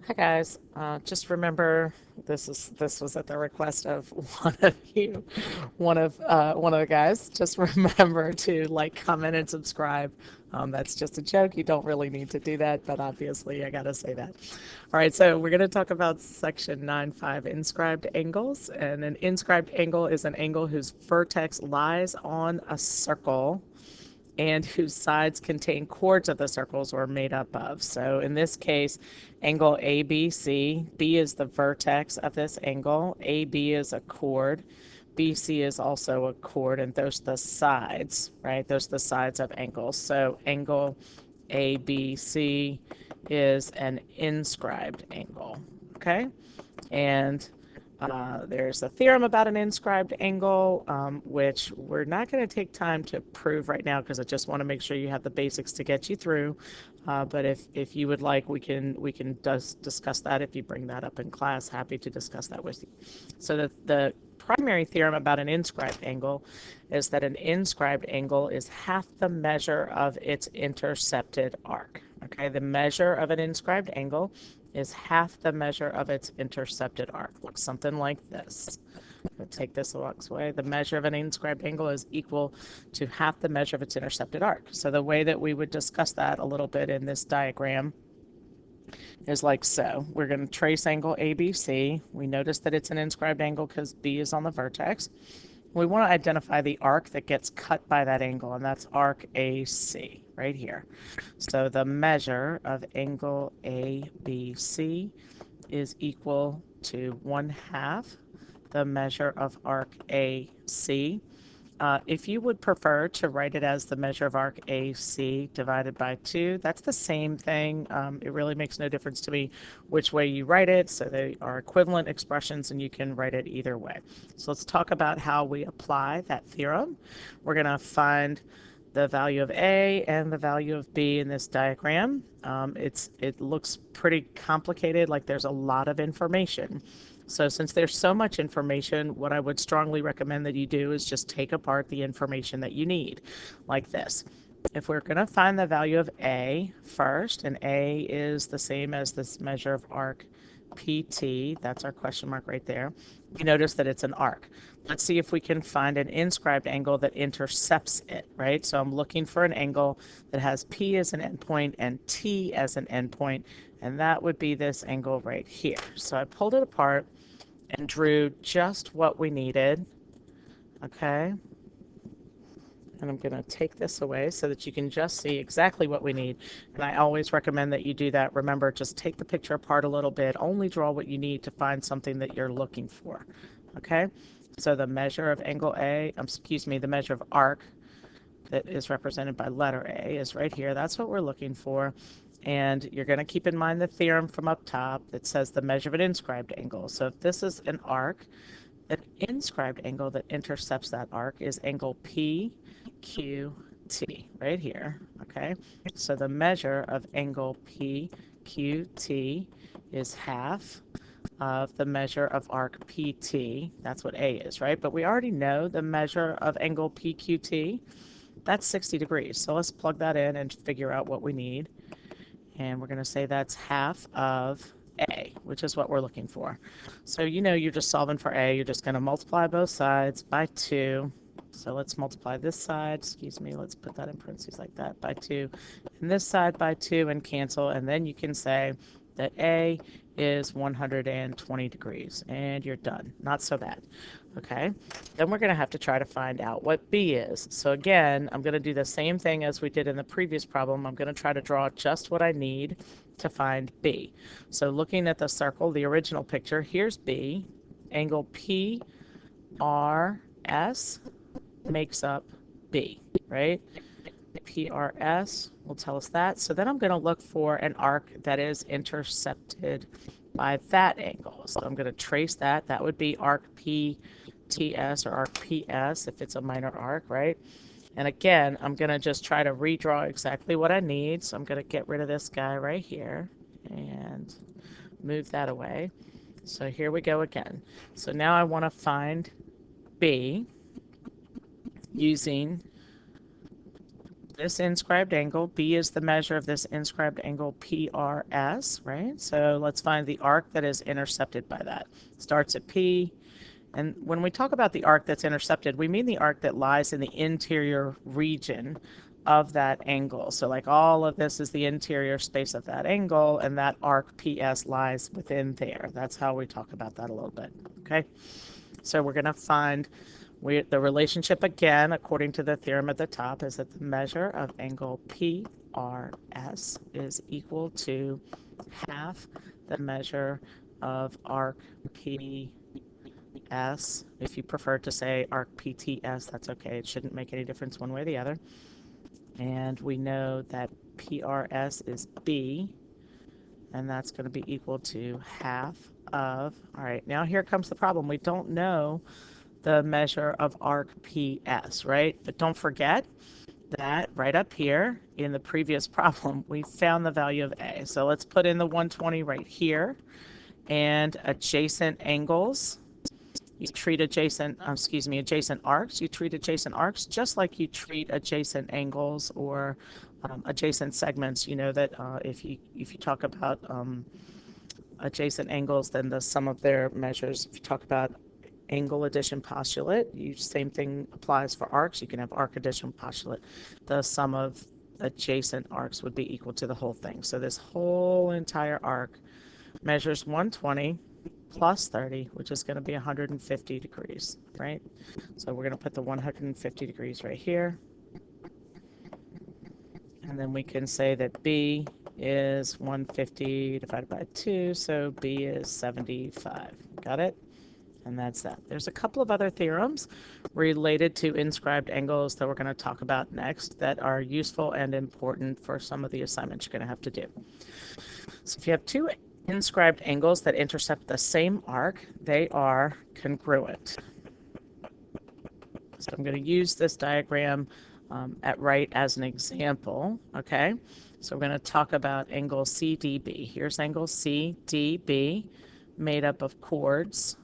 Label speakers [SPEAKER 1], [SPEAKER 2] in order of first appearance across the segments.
[SPEAKER 1] Hi guys, just remember this was at the request of one of you, one of the guys. Just remember to like, comment, and subscribe. That's just a joke. You don't really need to do that, but obviously I gotta say that. All right, so we're gonna talk about section 9.5, inscribed angles, and an inscribed angle is an angle whose vertex lies on a circle and whose sides contain chords of the circles or made up of. So in this case, angle ABC, B is the vertex of this angle, AB is a chord, BC is also a chord, and those are the sides, right? Those are the sides of angles. So angle ABC is an inscribed angle, okay? And there's a theorem about an inscribed angle, which we're not going to take time to prove right now because I just want to make sure you have the basics to get you through. But if you would like, we can discuss that if you bring that up in class. Happy to discuss that with you. So the primary theorem about an inscribed angle is that an inscribed angle is half the measure of its intercepted arc. Okay, the measure of an inscribed angle is half the measure of its intercepted arc. Looks something like this. Take this away. The measure of an inscribed angle is equal to half the measure of its intercepted arc. So the way that we would discuss that a little bit in this diagram is like so. We're going to trace angle ABC. We notice that it's an inscribed angle because B is on the vertex. We want to identify the arc that gets cut by that angle, and that's arc AC right here. So the measure of angle ABC is equal to 1/2 the measure of arc AC. If you would prefer to write it as the measure of arc AC divided by 2, that's the same thing. It really makes no difference to me which way you write it. So they are equivalent expressions and you can write it either way. So let's talk about how we apply that theorem. We're going to find the value of A and the value of B in this diagram. It looks pretty complicated, like there's a lot of information. So since there's so much information, what I would strongly recommend that you do is just take apart the information that you need, like this. If we're going to find the value of A first, and A is the same as this measure of arc PT, that's our question mark right there, you notice that it's an arc. Let's see if we can find an inscribed angle that intercepts it, right? So I'm looking for an angle that has P as an endpoint and T as an endpoint, and that would be this angle right here. So I pulled it apart and drew just what we needed, okay? And I'm going to take this away so that you can just see exactly what we need. And I always recommend that you do that. Remember, just take the picture apart a little bit. Only draw what you need to find something that you're looking for, okay? So the measure of angle A, the measure of arc that is represented by letter A is right here. That's what we're looking for. And you're going to keep in mind the theorem from up top that says the measure of an inscribed angle. So if this is an arc, an inscribed angle that intercepts that arc is angle PQT right here. Okay, so the measure of angle PQT is half of the measure of arc PT. That's what A is, right? But we already know the measure of angle PQT. That's 60 degrees. So let's plug that in and figure out what we need. And we're going to say that's half of A, which is what we're looking for. So you know you're just solving for A. You're just going to multiply both sides by 2. So let's multiply this side, let's put that in parentheses like that, by 2, and this side by 2 and cancel, and then you can say that A is 120 degrees, and you're done. Not so bad. Okay, then we're going to have to try to find out what B is. So again, I'm going to do the same thing as we did in the previous problem. I'm going to try to draw just what I need to find B. So looking at the circle, the original picture, here's B. Angle PRS makes up B, right? PRS will tell us that. So then I'm going to look for an arc that is intercepted by that angle. So I'm going to trace that. That would be arc PTS or arc PS if it's a minor arc, right? And again, I'm going to just try to redraw exactly what I need. So I'm going to get rid of this guy right here and move that away. So here we go again. So now I want to find B using this inscribed angle, B is the measure of this inscribed angle PRS, right? So let's find the arc that is intercepted by that. Starts at P, and when we talk about the arc that's intercepted, we mean the arc that lies in the interior region of that angle. So like all of this is the interior space of that angle, and that arc PS lies within there. That's how we talk about that a little bit, okay? So we're going to find the relationship again, according to the theorem at the top, is that the measure of angle PRS is equal to half the measure of arc PS. If you prefer to say arc PTS, that's okay. It shouldn't make any difference one way or the other. And we know that PRS is B, and that's going to be equal to half of, all right, now here comes the problem. We don't know the measure of arc PS, right? But don't forget that right up here in the previous problem, we found the value of A. So let's put in the 120 right here, and adjacent angles. You treat adjacent arcs. You treat adjacent arcs just like you treat adjacent angles or adjacent segments. You know that if you talk about adjacent angles, then the sum of their measures. If you talk about angle addition postulate, same thing applies for arcs. You can have arc addition postulate. The sum of adjacent arcs would be equal to the whole thing. So this whole entire arc measures 120 plus 30, which is going to be 150 degrees, right? So we're going to put the 150 degrees right here. And then we can say that B is 150 divided by 2, so B is 75. Got it? And that's that. There's a couple of other theorems related to inscribed angles that we're going to talk about next that are useful and important for some of the assignments you're going to have to do. So if you have two inscribed angles that intercept the same arc, they are congruent. So I'm going to use this diagram at right as an example, okay? So we're going to talk about angle CDB. Here's angle CDB made up of chords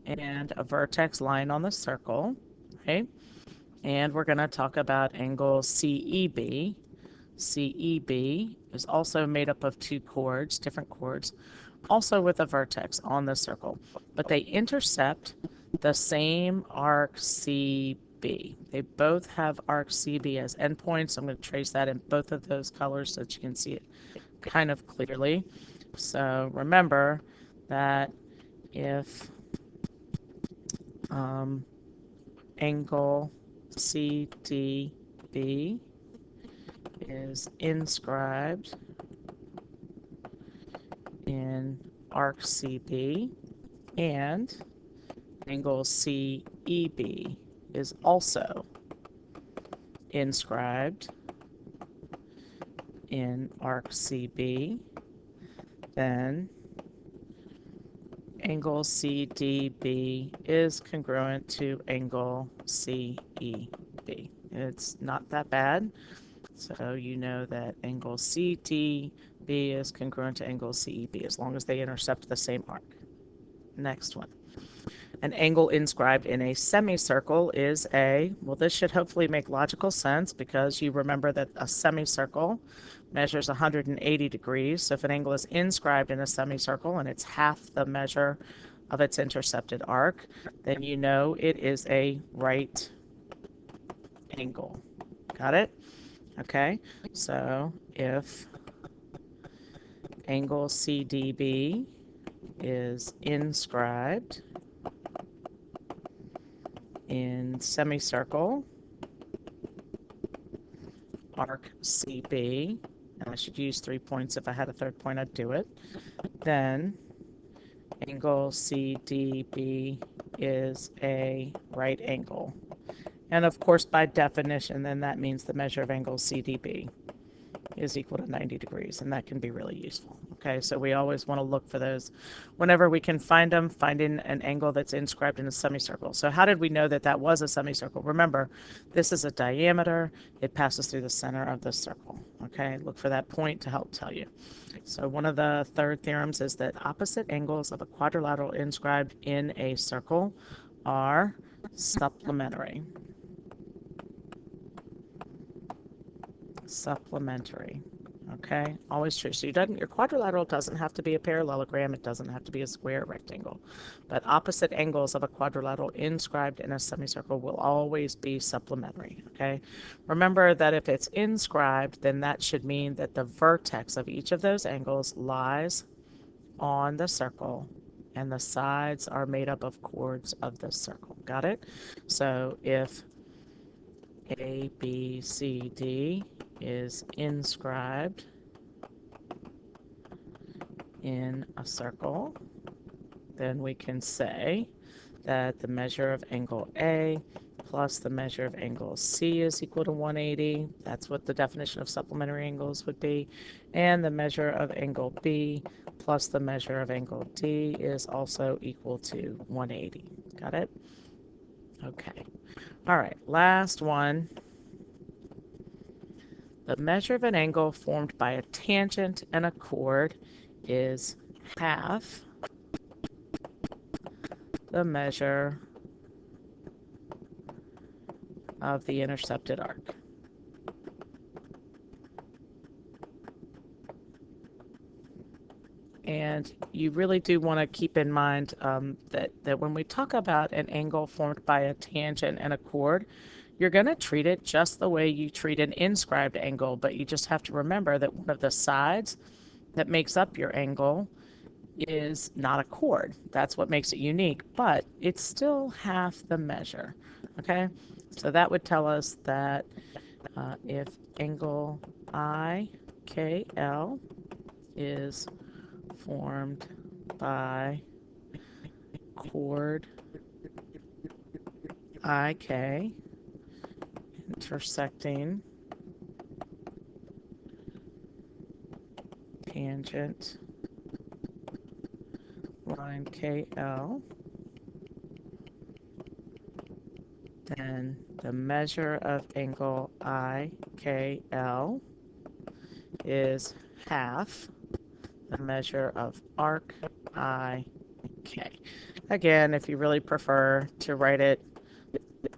[SPEAKER 1] and a vertex line on the circle, okay? And we're going to talk about angle CEB. CEB is also made up of two chords, different chords, also with a vertex on the circle, but they intercept the same arc CB. They both have arc CB as endpoints. I'm going to trace that in both of those colors so that you can see it kind of clearly. So remember that if angle CDB is inscribed in arc CB, and angle CEB is also inscribed in arc CB, then angle CDB is congruent to angle CEB. It's not that bad. So you know that angle CDB is congruent to angle CEB as long as they intercept the same arc. Next one. An angle inscribed in a semicircle is well, this should hopefully make logical sense because you remember that a semicircle measures 180 degrees. So if an angle is inscribed in a semicircle and it's half the measure of its intercepted arc, then you know it is a right angle. Got it? Okay, so if angle CDB is inscribed in semicircle, arc CB, and I should use 3 points. If I had a third point, I'd do it. Then angle CDB is a right angle. And of course, by definition, then that means the measure of angle CDB is equal to 90 degrees, and that can be really useful. Okay, so we always want to look for those whenever we can find them, finding an angle that's inscribed in a semicircle. So how did we know that that was a semicircle? Remember, this is a diameter. It passes through the center of the circle. Okay, look for that point to help tell you. So one of the third theorems is that opposite angles of a quadrilateral inscribed in a circle are supplementary. supplementary. Okay, always true. So your quadrilateral doesn't have to be a parallelogram. It doesn't have to be a square rectangle. But opposite angles of a quadrilateral inscribed in a semicircle will always be supplementary. Okay, remember that if it's inscribed, then that should mean that the vertex of each of those angles lies on the circle, and the sides are made up of chords of the circle. Got it? So if A, B, C, D is inscribed in a circle, then we can say that the measure of angle A plus the measure of angle C is equal to 180. That's what the definition of supplementary angles would be. And the measure of angle B plus the measure of angle D is also equal to 180. Got it? Okay. All right, last one. The measure of an angle formed by a tangent and a chord is half the measure of the intercepted arc. And you really do want to keep in mind that when we talk about an angle formed by a tangent and a chord, you're going to treat it just the way you treat an inscribed angle, but you just have to remember that one of the sides that makes up your angle is not a chord. That's what makes it unique, but it's still half the measure. Okay, so that would tell us that if angle IKL is formed by chord IK intersecting tangent line KL, then the measure of angle IKL is half the measure of arc IK. Again, if you really prefer to write it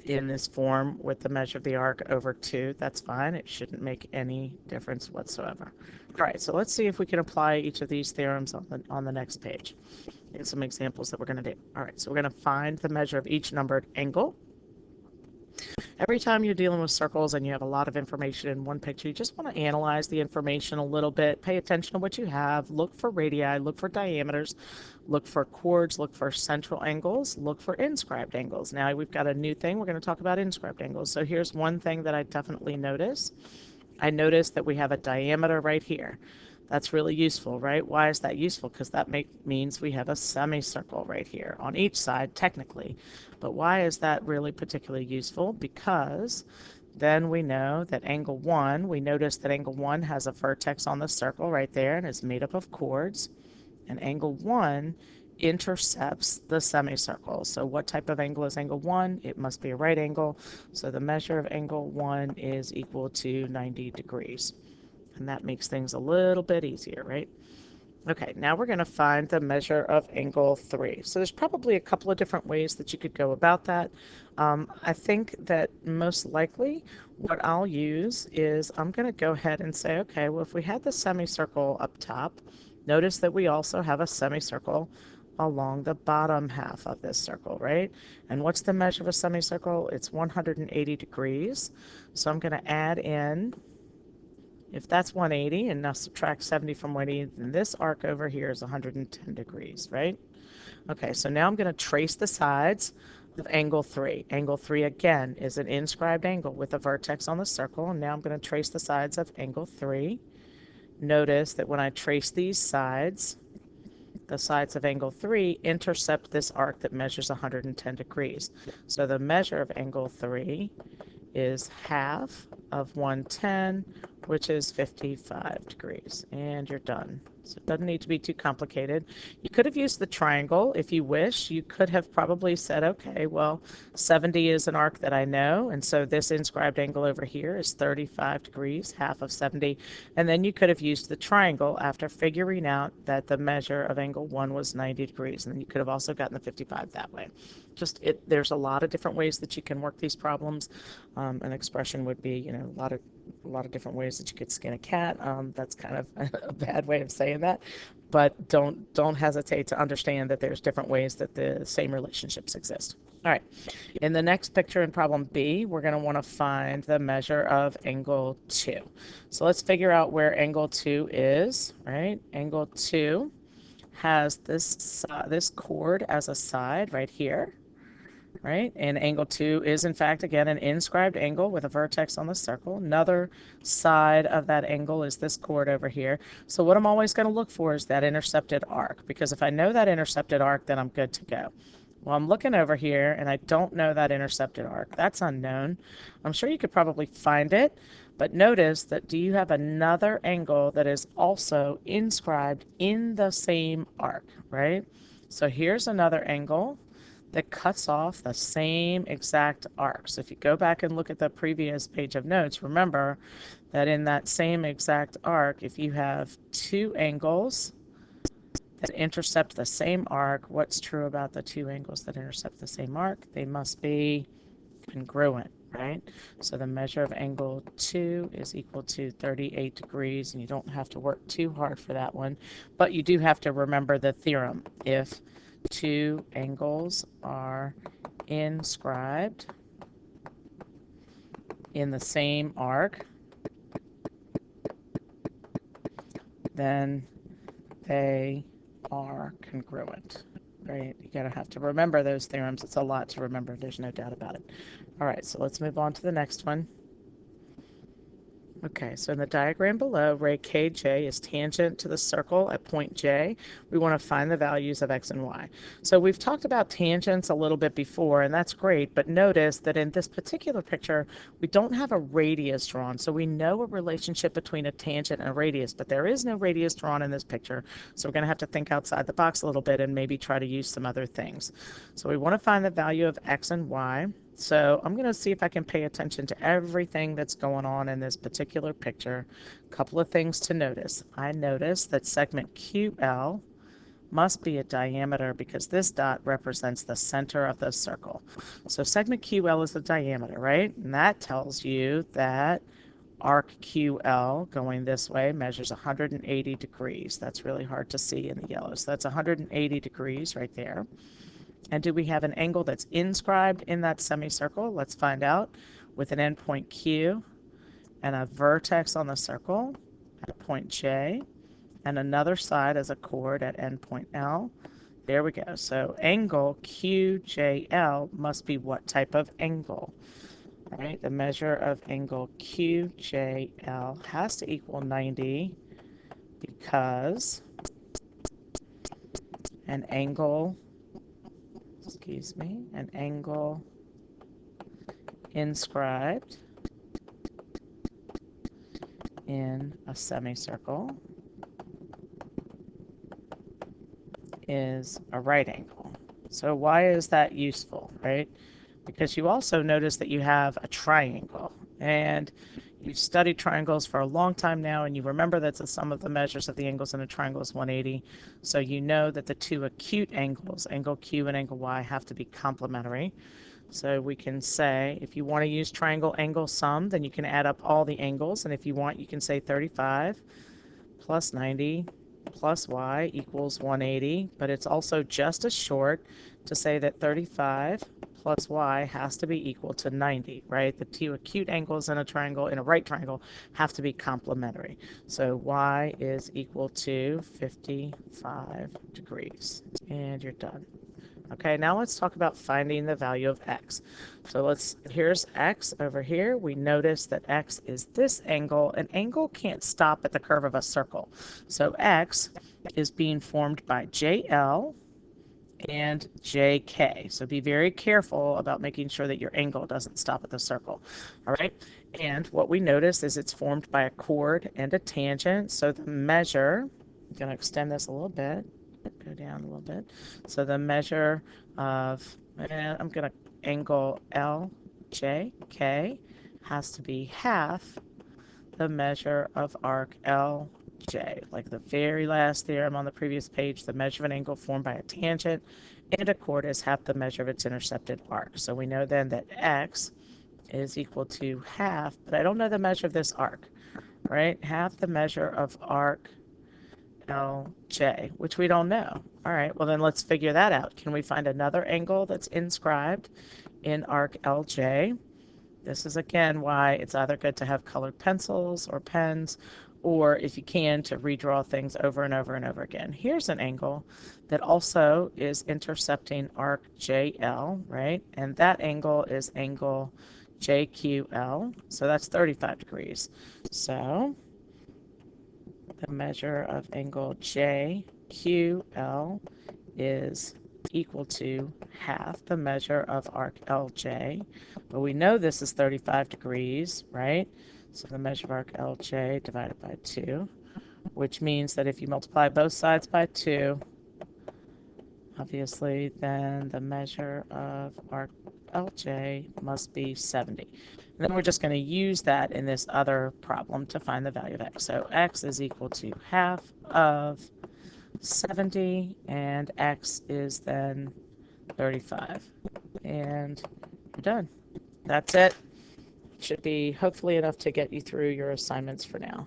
[SPEAKER 1] in this form with the measure of the arc over 2, that's fine. It shouldn't make any difference whatsoever. All right, so let's see if we can apply each of these theorems on the next page. And some examples that we're going to do. All right, so we're going to find the measure of each numbered angle. Every time you're dealing with circles and you have a lot of information in one picture, you just want to analyze the information a little bit, pay attention to what you have, look for radii, look for diameters, look for chords, look for central angles, look for inscribed angles. Now we've got a new thing. We're going to talk about inscribed angles. So here's one thing that I definitely notice. I noticed that we have a diameter right here. That's really useful, right? Why is that useful? Because that means we have a semicircle right here on each side, technically. But why is that really particularly useful? Because then we know that angle 1, we notice that angle 1 has a vertex on the circle right there and is made up of chords. And angle 1 intercepts the semicircle. So what type of angle is angle 1? It must be a right angle. So the measure of angle 1 is equal to 90 degrees. And that makes things a little bit easier, right? Okay, now we're going to find the measure of angle 3. So there's probably a couple of different ways that you could go about that. I think that most likely what I'll use is I'm going to go ahead and say, okay, well, if we had the semicircle up top, notice that we also have a semicircle along the bottom half of this circle, right? And what's the measure of a semicircle? It's 180 degrees. So I'm going to add in, if that's 180 and now subtract 70 from 180, then this arc over here is 110 degrees, right? Okay, so now I'm going to trace the sides of angle 3. Angle 3, again, is an inscribed angle with a vertex on the circle. And now I'm going to trace the sides of angle 3. Notice that when I trace these sides, the sides of angle 3 intercept this arc that measures 110 degrees. So the measure of angle 3 is half of 110, which is 55 degrees, and you're done. So it doesn't need to be too complicated. You could have used the triangle if you wish. You could have probably said, okay, well, 70 is an arc that I know, and so this inscribed angle over here is 35 degrees, half of 70, and then you could have used the triangle after figuring out that the measure of angle 1 was 90 degrees, and then you could have also gotten the 55 that way. There's a lot of different ways that you can work these problems. An expression would be, a lot of a lot of different ways that you could skin a cat. That's kind of a bad way of saying that, but don't hesitate to understand that there's different ways that the same relationships exist. All right, in the next picture in problem B, we're going to want to find the measure of angle 2. So let's figure out where angle 2 is, right? Angle 2 has this chord as a side right here, right? And angle 2 is, in fact, again, an inscribed angle with a vertex on the circle. Another side of that angle is this chord over here. So what I'm always going to look for is that intercepted arc, because if I know that intercepted arc, then I'm good to go. Well, I'm looking over here, and I don't know that intercepted arc. That's unknown. I'm sure you could probably find it, but notice that do you have another angle that is also inscribed in the same arc, right? So here's another angle that cuts off the same exact arc. So if you go back and look at the previous page of notes, remember that in that same exact arc, if you have two angles that intercept the same arc, what's true about the two angles that intercept the same arc? They must be congruent, right? So the measure of angle 2 is equal to 38 degrees, and you don't have to work too hard for that one, but you do have to remember the theorem. If two angles are inscribed in the same arc, then they are congruent, right? You gotta have to remember those theorems. It's a lot to remember, there's no doubt about it. All right, so let's move on to the next one. Okay, so in the diagram below, ray KJ is tangent to the circle at point J. We want to find the values of x and y. So we've talked about tangents a little bit before, and that's great, but notice that in this particular picture, we don't have a radius drawn. So we know a relationship between a tangent and a radius, but there is no radius drawn in this picture. So we're going to have to think outside the box a little bit and maybe try to use some other things. So we want to find the value of x and y. So I'm going to see if I can pay attention to everything that's going on in this particular picture. A couple of things to notice. I notice that segment QL must be a diameter because this dot represents the center of the circle. So segment QL is the diameter, right? And that tells you that arc QL going this way measures 180 degrees. That's really hard to see in the yellow. So that's 180 degrees right there. And do we have an angle that's inscribed in that semicircle? Let's find out. With an endpoint Q and a vertex on the circle at point J, and another side as a chord at endpoint L. There we go. So angle QJL must be what type of angle? All right, the measure of angle QJL has to equal 90 because an angle inscribed in a semicircle is a right angle. So why is that useful, right? Because you also notice that you have a triangle, and you've studied triangles for a long time now, and you remember that the sum of the measures of the angles in a triangle is 180. So you know that the two acute angles, angle Q and angle Y, have to be complementary. So we can say, if you want to use triangle angle sum, then you can add up all the angles, and if you want, you can say 35 plus 90 plus y equals 180, but it's also just as short to say that 35 plus y has to be equal to 90, right? The two acute angles in a triangle, in a right triangle, have to be complementary. So y is equal to 55 degrees, and you're done. Okay, now let's talk about finding the value of x. So here's x over here. We notice that x is this angle. An angle can't stop at the curve of a circle. So x is being formed by JL and JK. So be very careful about making sure that your angle doesn't stop at the circle. All right, and what we notice is it's formed by a chord and a tangent. So the measure, I'm going to extend this a little bit. Go down a little bit. So the measure of, I'm going to angle LJK has to be half the measure of arc LJ. Like the very last theorem on the previous page, the measure of an angle formed by a tangent and a chord is half the measure of its intercepted arc. So we know then that x is equal to half, but I don't know the measure of this arc, right? Half the measure of arc LJ, which we don't know. All right, well then let's figure that out. Can we find another angle that's inscribed in arc LJ? This is again why it's either good to have colored pencils or pens, or if you can, to redraw things over and over and over again. Here's an angle that also is intercepting arc JL, right? And that angle is angle JQL, so that's 35 degrees. So the measure of angle JQL is equal to half the measure of arc LJ, but we know this is 35 degrees, right? So the measure of arc LJ divided by 2, which means that if you multiply both sides by 2, obviously, then the measure of arc LJ must be 70. And then we're just going to use that in this other problem to find the value of x. So x is equal to half of 70, and x is then 35. And you're done. That's it. Should be hopefully enough to get you through your assignments for now.